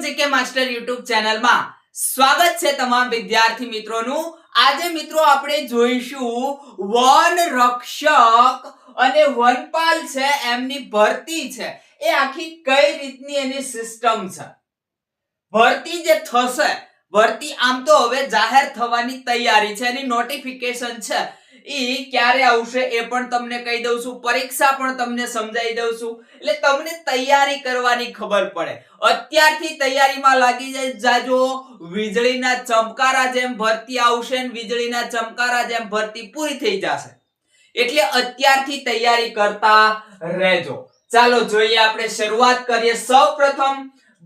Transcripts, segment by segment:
GK master YouTube ચેનલમાં સ્વાગત છે તમામ વિદ્યાર્થી મિત્રોનું। આજે મિત્રો આપણે જોઈશું વન રક્ષક અને વનપાલ છે એમની ભરતી છે એ આખી કઈ રીતની એની સિસ્ટમ છે। ભરતી જે થશે, ભરતી આમ તો હવે જાહેર થવાની તૈયારી છે, એની નોટિફિકેશન છે ઈ ક્યારે આવશે એ પણ તમને કહી દઉં છું, પરીક્ષા પણ તમને સમજાવી દઉં છું, એટલે તમને તૈયારી કરવાની ખબર પડે। અત્યારથી તૈયારીમાં લાગી જાજો। વીજળીના ચમકારા જેમ ભરતી આવશે ને વીજળીના ચમકારા જેમ ભરતી પૂરી થઈ જશે, એટલે અત્યારથી તૈયારી કરતા રહેજો। ચાલો જોઈએ, આપણે શરૂઆત કરીએ। સૌપ્રથમ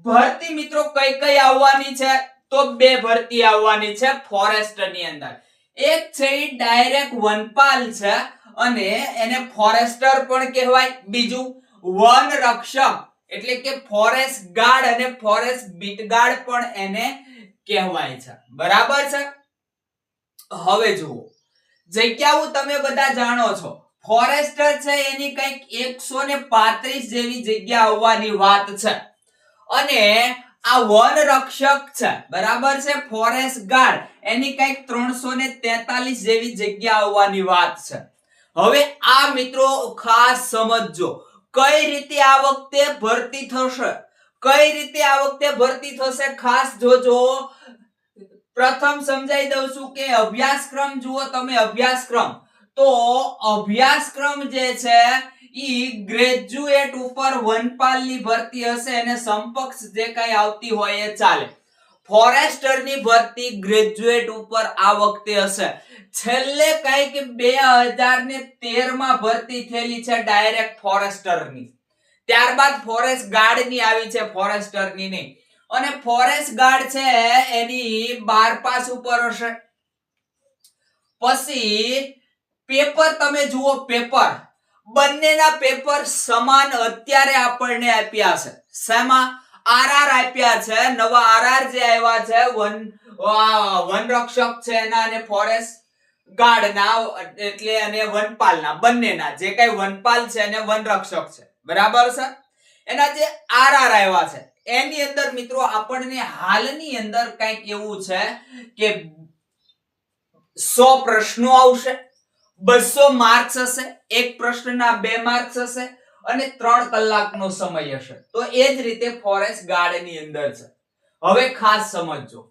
ભરતી મિત્રો કઈ કઈ આવવાની છે, તો બે ભરતી આવવાની છે ફોરેસ્ટની અંદર। એક છે ડાયરેક્ટ વનપાલ છે અને એને ફોરેસ્ટર પણ કહેવાય, બીજું વન રક્ષક એટલે કે ફોરેસ્ટ ગાર્ડ અને ફોરેસ્ટ બીટગાર્ડ પણ એને કહેવાય છે, બરાબર છે। હવે જુઓ, જગ્યાઓ તમે બધા જાણો છો, ફોરેસ્ટર છે એની કંઈક 135 જેવી જગ્યા આવવાની વાત છે અને આ વન રક્ષક છે, બરાબર છે, ફોરેસ્ટ ગાર્ડ એની કંઈક 343 જેવી જગ્યા આવવાની વાત છે। હવે આ મિત્રો ખાસ સમજજો, કઈ રીતે આ વખતે ભરતી થશે, કઈ રીતે આ વખતે ભરતી થશે ખાસ જોજો। પ્રથમ સમજાઈ દઉં છું કે અભ્યાસક્રમ જુઓ તમે, અભ્યાસક્રમ તો અભ્યાસક્રમ જે છે ઈ ગ્રેજ્યુએટ ઉપર વનપાલની ભરતી હશે અને સમકક્ષ જે કઈ આવતી હોય એ ચાલે। ફોરેસ્ટરની ભરતી ગ્રેજ્યુએટ ઉપર આ વખતે હશે। છેલ્લે કઈક 2013 માં ભરતી થયેલી છે ડાયરેક્ટ ફોરેસ્ટરની, ત્યારબાદ ફોરેસ્ટ ગાર્ડની આવી છે, ફોરેસ્ટરની નહીં। અને ફોરેસ્ટ ગાર્ડ છે એની 12 પાસ ઉપર હશે। પછી પેપર તમે જુઓ, પેપર બંનેના પેપર સમાન અત્યારે આપણને આપ્યા છે। શેમાં? આરઆર આપ્યા છે, નવા આરઆર જે આવ્યા છે વન રક્ષક છે એના અને ફોરેસ્ટ ગાર્ડના એટલે અને વનપાલના, બંનેના જે કઈ વનપાલ છે અને વન રક્ષક છે, બરાબર છે, એના જે આરઆર આવ્યા છે એની અંદર મિત્રો આપણને હાલની અંદર કંઈક એવું છે કે 100 પ્રશ્નો આવશે, 200 માર્ક્સ હશે, એક પ્રશ્નના 2 માર્ક્સ હશે અને 3 કલાકનો સમય હશે। તો એ જ રીતે ફોરેસ્ટ ગાર્ડની અંદર છે। હવે ખાસ સમજજો,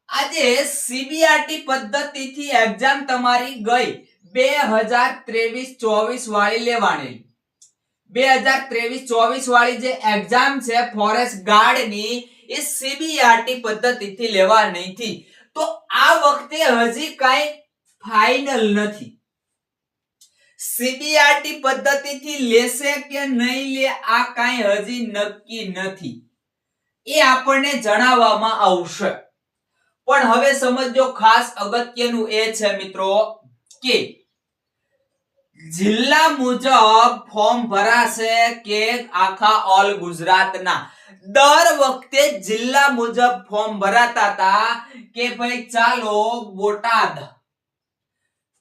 આજે સીબીઆરટી પદ્ધતિથી એક્ઝામ તમારી ગઈ 2023-24 વાળી લેવાની, 2023-24 વાળી જે એક્ઝામ છે ફોરેસ્ટ ગાર્ડની એ સીબીઆરટી પદ્ધતિથી લેવાની હતી। તો આ વખતે હજી કાઈ ફાઇનલ નથી, સીબીઆરટી પદ્ધતિથી લેશે કે નહીં લે આ કાઈ હજી નક્કી નથી, એ આપણને જણાવવામાં આવશે। પણ હવે સમજો, ખાસ અગત્યનું એ છે મિત્રો કે જિલ્લા મુજબ ફોર્મ ભરાશે કે આખા ઓલ ગુજરાતના? દર વખતે જિલ્લા મુજબ ફોર્મ ભરાતા હતા કે ભાઈ ચાલો બોટાદ,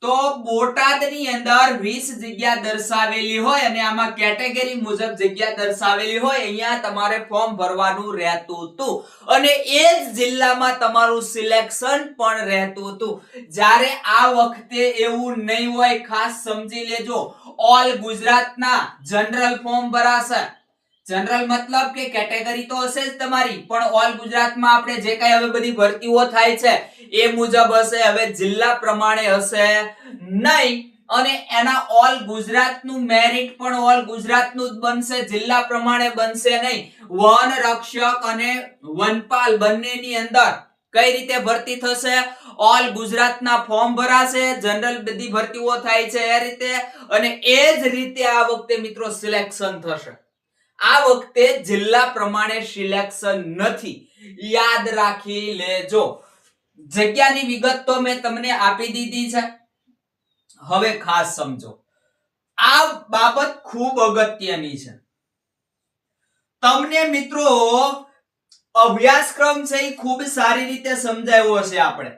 તો બોટાદની અંદર 20 જગ્યા દર્શાવેલી હોય અને આમાં કેટેગરી મુજબ જગ્યા દર્શાવેલી હોય, અહીંયા તમારે ફોર્મ ભરવાનું રહેતું હતું અને એ જ જિલ્લામાં તમારું સિલેક્શન પણ રહેતું હતું। જ્યારે આ વખતે એવું નહીં હોય, ખાસ સમજી લેજો, ઓલ ગુજરાતના જનરલ ફોર્મ ભરાશે। જનરલ મતલબ કે કેટેગરી તો હશે જ તમારી, પણ ઓલ ગુજરાતમાં આપણે જે કઈ હવે બધી ભરતીઓ થાય છે એ મુજબ હશે, હવે જિલ્લા પ્રમાણે હશે નહીં અને એના ઓલ ગુજરાતનું મેરિટ પણ ઓલ ગુજરાતનું જ બનશે, જિલ્લા પ્રમાણે બનશે નહીં। વન રક્ષક અને વનપાલ બંનેની અંદર કઈ રીતે ભરતી થશે? ઓલ ગુજરાતના ફોર્મ ભરાશે, જનરલ બધી ભરતીઓ થાય છે એ રીતે, અને એ જ રીતે આ વખતે મિત્રો સિલેક્શન થશે। આ વખતે જિલ્લા પ્રમાણે સિલેક્શન નથી, યાદ રાખી લેજો। જગ્યાની વિગત તો મેં તમને આપી દીધી છે। હવે ખાસ સમજો, આ બાબત ખૂબ અગત્યની છે। તમને મિત્રો અભ્યાસક્રમ છે એ ખૂબ સારી રીતે સમજાવ્યો હશે આપણે,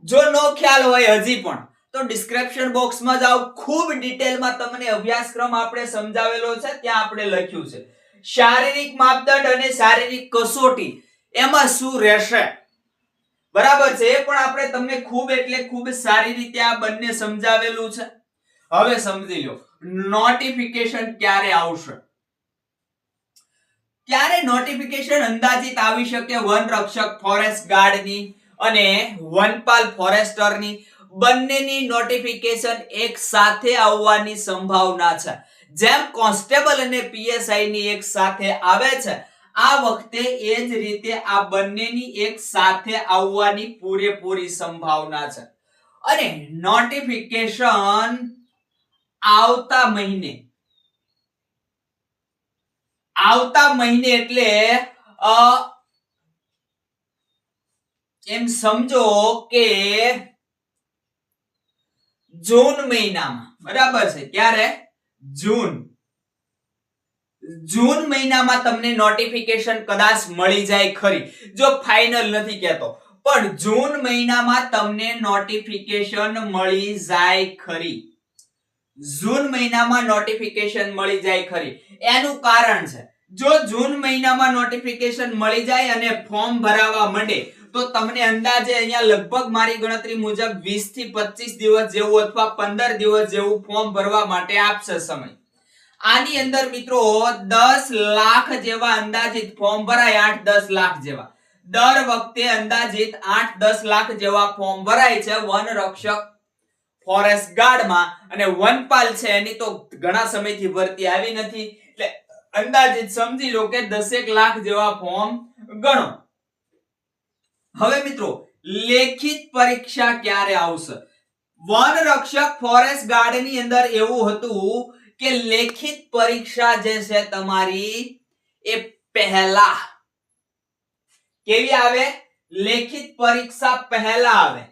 જો નો ખ્યાલ હોય હજી પણ તો ડિસ્ક્રિપ્શન બોક્સમાં જાઓ, ખૂબ ડિટેલમાં તમને અભ્યાસક્રમ આપણે સમજાવેલો છે, ત્યાં આપણે લખ્યું છે। શારીરિક માપદંડ અને શારીરિક કસોટી એમાં શું રહેશે, બરાબર છે. એ પણ આપણે તમને ખૂબ એટલે ખૂબ સારી રીતે આ બંને સમજાવેલું છે. હવે સમજી લો નોટિફિકેશન ક્યારે આવશે. ક્યારે નોટિફિકેશન અંદાજિત આવી શકે વન રક્ષક ફોરેસ્ટ ગાર્ડની અને વનપાલ ફોરેસ્ટરની બંનેની નોટિફિકેશન એક સાથે આવવાની સંભાવના છે. જેમ કોન્સ્ટેબલ અને પીએસઆઈ ની એક સાથે આવે છે, આ વખતે એ જ રીતે આ બંનેની એક સાથે આવવાની પૂરેપૂરી સંભાવના છે. અને નોટિફિકેશન આવતા મહિને એટલે એમ સમજો કે જૂન મહિનામાં, બરાબર છે. ક્યારે? જૂન મહિનામાં તમને નોટિફિકેશન કદાચ મળી જાય ખરી, જો ફાઇનલ નથી કહેતો, પણ જૂન મહિનામાં તમને નોટિફિકેશન મળી જાય ખરી. જૂન મહિનામાં નોટિફિકેશન મળી જાય ખરી. એનું કારણ છે, જો જૂન મહિનામાં નોટિફિકેશન મળી જાય અને ફોર્મ ભરાવા માંડે તો તમને અંદાજે અહીંયા લગભગ મારી ગણતરી મુજબ 20 થી 25 દિવસ જેવું અથવા 15 દિવસ જેવું ફોર્મ ભરવા માટે આપશે સમય. આની અંદર મિત્રો 10 લાખ જેવા અંદાજિત ફોર્મ ભરાય, 8-10 લાખ જેવા દર વખતે અંદાજિત 8-10 લાખ જેવા ફોર્મ ભરાય છે વન રક્ષક ફોરેસ્ટ ગાર્ડમાં. અને વનપાલ છે એની તો ઘણા સમયથી ભરતી આવી નથી, એટલે અંદાજિત સમજી લો કે 10 લાખ જેવા ફોર્મ ગણો. હવે મિત્રો લેખિત પરીક્ષા ક્યારે આવશે? વન રક્ષક ફોરેસ્ટ ગાર્ડની અંદર એવું હતું કે લેખિત પરીક્ષા જે છે તમારી એ પહેલા કેવી આવે? લેખિત પરીક્ષા પહેલા આવે.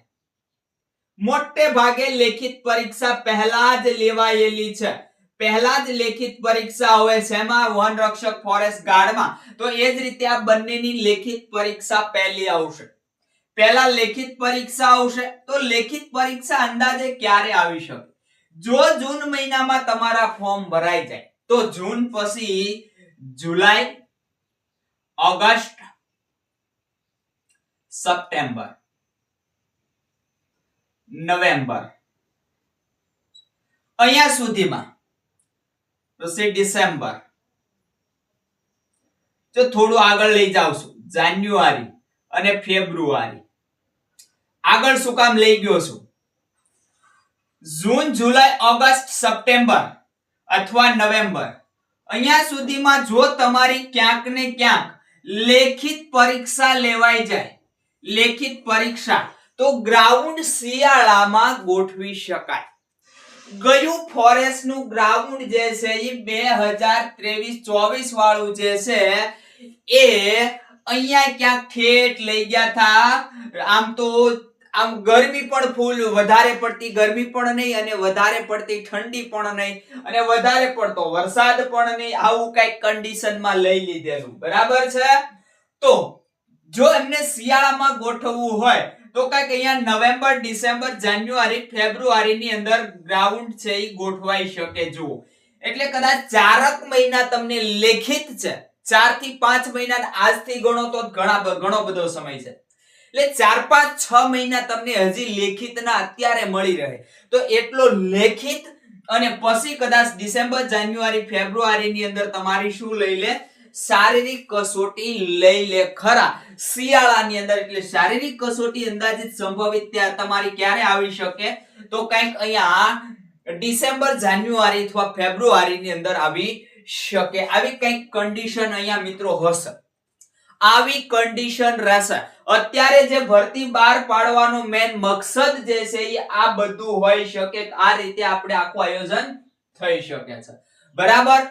મોટે ભાગે લેખિત પરીક્ષા પહેલા જ લેવાયેલી છે. પહેલા જ લેખિત પરીક્ષા હોય છે એમાં વન રક્ષક ફોરેસ્ટ ગાર્ડમાં. તો એ જ રીતે આ બંનેની લેખિત પરીક્ષા પહેલી આવશે. પહેલા લેખિત પરીક્ષા આવશે. તો લેખિત પરીક્ષા અંદાજે ક્યારે આવી શકે? જો જૂન મહિનામાં તમારા ફોર્મ ભરાઈ જાય તો જૂન પછી જુલાઈ, ઓગસ્ટ, સપ્ટેમ્બર, નવેમ્બર, અહીંયા સુધીમાં પછી ડિસેમ્બર, જો થોડું આગળ લઈ જાવશું જાન્યુઆરી અને ફેબ્રુઆરી. આગળ શું કામ લઈ ગયો છું? જૂન, જુલાઈ, ઓગસ્ટ, સપ્ટેમ્બર અથવા નવેમ્બર અહીંયા સુધીમાં જો તમારી ક્યાંક ને ક્યાંક લેખિત પરીક્ષા લેવાઈ જાય, લેખિત પરીક્ષા, તો ગ્રાઉન્ડ શિયાળામાં ગોઠવી શકાય. ગયું ફોરેસ્ટ નું ગ્રાઉન્ડ જે છે એ 2023-24 વાળું જે છે એ અહીંયા ક્યાંક ઠેઠ લઈ ગયા હતા. આમ ગરમી પણ ફૂલ, વધારે પડતી ગરમી પણ નહીં અને વધારે પડતી ઠંડી પણ નહીં અને વધારે પડતો વરસાદ પણ નહીં, આવું કઈક કન્ડિશનમાં લઈ લીધેલું, બરાબર છે. તો જો એમને શિયાળામાં ગોઠવવું હોય તો કઈક અહીંયા નવેમ્બર, ડિસેમ્બર, જાન્યુઆરી, ફેબ્રુઆરી ની અંદર ગ્રાઉન્ડ છે એ ગોઠવાઈ શકે. જુઓ એટલે કદાચ 4 મહિના તમને લેખિત છે, 4 થી 5 મહિના આજથી ગણો તો ઘણો બધો સમય છે. એટલે 4-5-6 મહિના તમને હજી લેખિતના અત્યારે મળી રહે. તો એટલો લેખિત અને પછી કદાચ ડિસેમ્બર, જાન્યુઆરી, ફેબ્રુઆરી ની અંદર તમારી શું લઈ લે? શારીરિક કસોટી લઈ લે ખરા શિયાળાની અંદર. એટલે શારીરિક કસોટી અંદાજિત સંભવિત તમારી ક્યારે આવી શકે? તો કંઈક અહીંયા ડિસેમ્બર, જાન્યુઆરી અથવા ફેબ્રુઆરી ની અંદર આવી શકે. આવી કંઈક કન્ડિશન અહીંયા મિત્રો હશે, આવી કન્ડિશન રહેશે. અત્યારે જે ભરતી બહાર પાડવાનો મેન મકસદ જે છે એ આ બધું હોઈ શકે. આ રીતે આપણે આખું આયોજન થઈ શકે છે, બરાબર.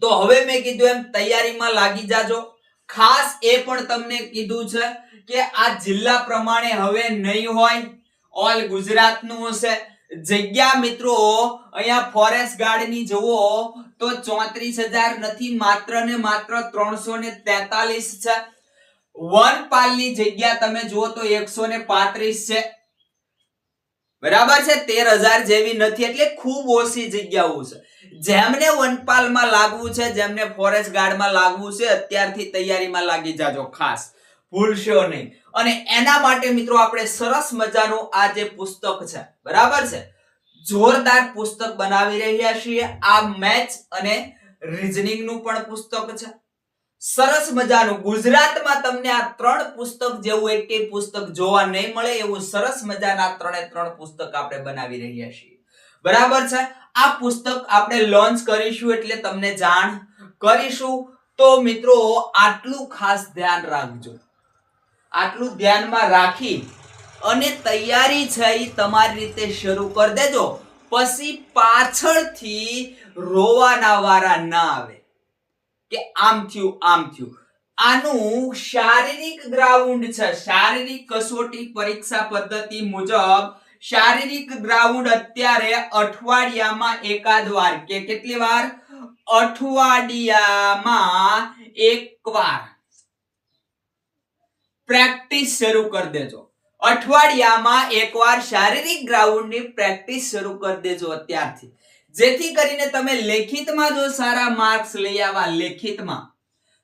તો હવે મેં કીધું એમ તૈયારીમાં લાગી જાજો. ખાસ એ પણ તમને કીધું છે કે આ જિલ્લા પ્રમાણે હવે નહીં હોય, ઓલ ગુજરાતનું હશે. જગ્યા મિત્રો અહીંયા ફોરેસ્ટ ગાર્ડની જુઓ તો 34,000 નથી, માત્ર ને માત્ર 343 છે. વનપાલની જગ્યા તમે જુઓ તો 135 છે. બરાબર છે. 13,000 જેવી નથી, એટલે ખૂબ ઓછી જગ્યાઓ છે. જેમને વનપાલમાં લાગવું છે, જેમને ફોરેસ્ટ ગાર્ડમાં લાગવું છે, અત્યારથી તૈયારીમાં લાગી જાજો, ખાસ ભૂલશો નહીં. અને એના માટે મિત્રો આપણે સરસ મજાનું આ જે પુસ્તક છે, બરાબર છે, જોરદાર પુસ્તક બનાવી રહ્યા છીએ. આ મેથ્સ અને રીઝનિંગ નું પણ પુસ્તક છે. સરસ મજાનું ગુજરાતમાં તમને આ 3 પુસ્તક જેવું એક પુસ્તક જોવા નહીં મળે એવું સરસ મજાના 3 પુસ્તક આપણે બનાવી રહ્યા છીએ. બરાબર છે. આ પુસ્તક આપણે લોન્ચ કરીશું એટલે તમને જાણ કરીશું. તો મિત્રો આટલું ખાસ ધ્યાન રાખજો. આટલું ધ્યાનમાં રાખી અને તૈયારી છે એ તમારી રીતે શરૂ કરી દેજો. પછી પાછળથી રોવાના વારા ના આવે કે આમ થયું. આનું શારીરિક ગ્રાઉન્ડ છે. શારીરિક કસોટી પરીક્ષા પદ્ધતિ મુજબ શારીરિક ગ્રાઉન્ડ અત્યારે અઠવાડિયામાં એકાદ વાર કે કેટલી વાર? અઠવાડિયામાં એકવાર પ્રેક્ટિસ શરૂ કરી દેજો. અઠવાડિયામાં એકવાર શારીરિક ગ્રાઉન્ડની પ્રેક્ટિસ શરૂ કરી દેજો અત્યારથી, જેથી કરીને તમે લેખિતમાં જો સારા માર્ક્સ લઈ આવા લેખિતમાં,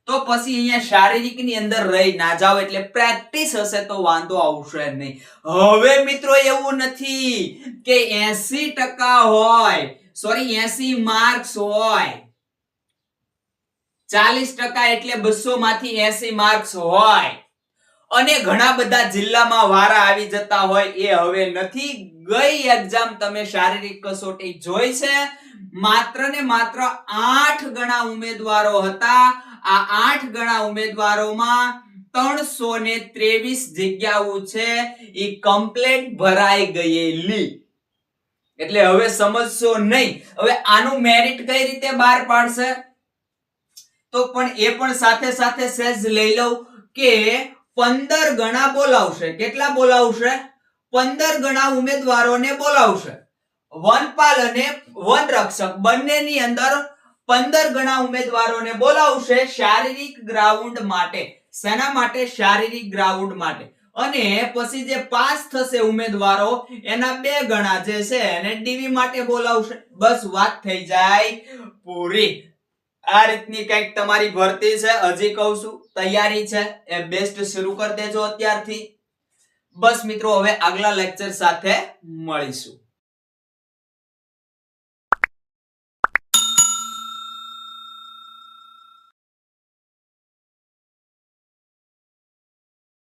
તો પછી અહીંયા શારીરિકની અંદર રહી ના જાવ. એટલે પ્રેક્ટિસ હશે તો વાંધો આવશે નહીં. હવે મિત્રો એવું નથી કે 80% હોય, સોરી 80 માર્ક્સ હોય, 40% એટલે 200 માંથી 80 માર્ક્સ હોય અને ઘણા બધા જિલ્લામાં વારા આવી જતા હોય, એ હવે નથી. ગઈ એક્ઝામ તમે શારીરિક કસોટી જોઈ છે, માત્ર ને માત્ર 8 ગણા ઉમેદવારો હતા. આ 8 ગણા ઉમેદવારોમાં 323 જગ્યાઓ છે એ કમ્પ્લીટ ભરાઈ ગયેલી. એટલે હવે સમજશો નહીં. હવે આનું મેરિટ કઈ રીતે બહાર પાડશે તો પણ એ પણ સાથે સાથે સહેજ લઈ લઉં કે 15 ગણા બોલાવશે. કેટલા બોલાવશે? 15 ગણા ઉમેદવારોને બોલાવશે. વનપાલ અને વનરક્ષક બંનેની અંદર 15 ગણા ઉમેદવારોને બોલાવશે શારીરિક ગ્રાઉન્ડ માટે. શેના માટે? શારીરિક ગ્રાઉન્ડ માટે. અને પછી જે પાસ થશે ઉમેદવારો એના 2 ગણા જે છે એને ડીવી માટે બોલાવશે. બસ વાત થઈ જાય પૂરી. આ રીતની કંઈક તમારી ભરતી છે. હજી કહું છું, તૈયારી છે એ બેસ્ટ શરૂ કરી દેજો અત્યારથી. બસ મિત્રો, હવે આગલા લેક્ચર સાથે મળીશું.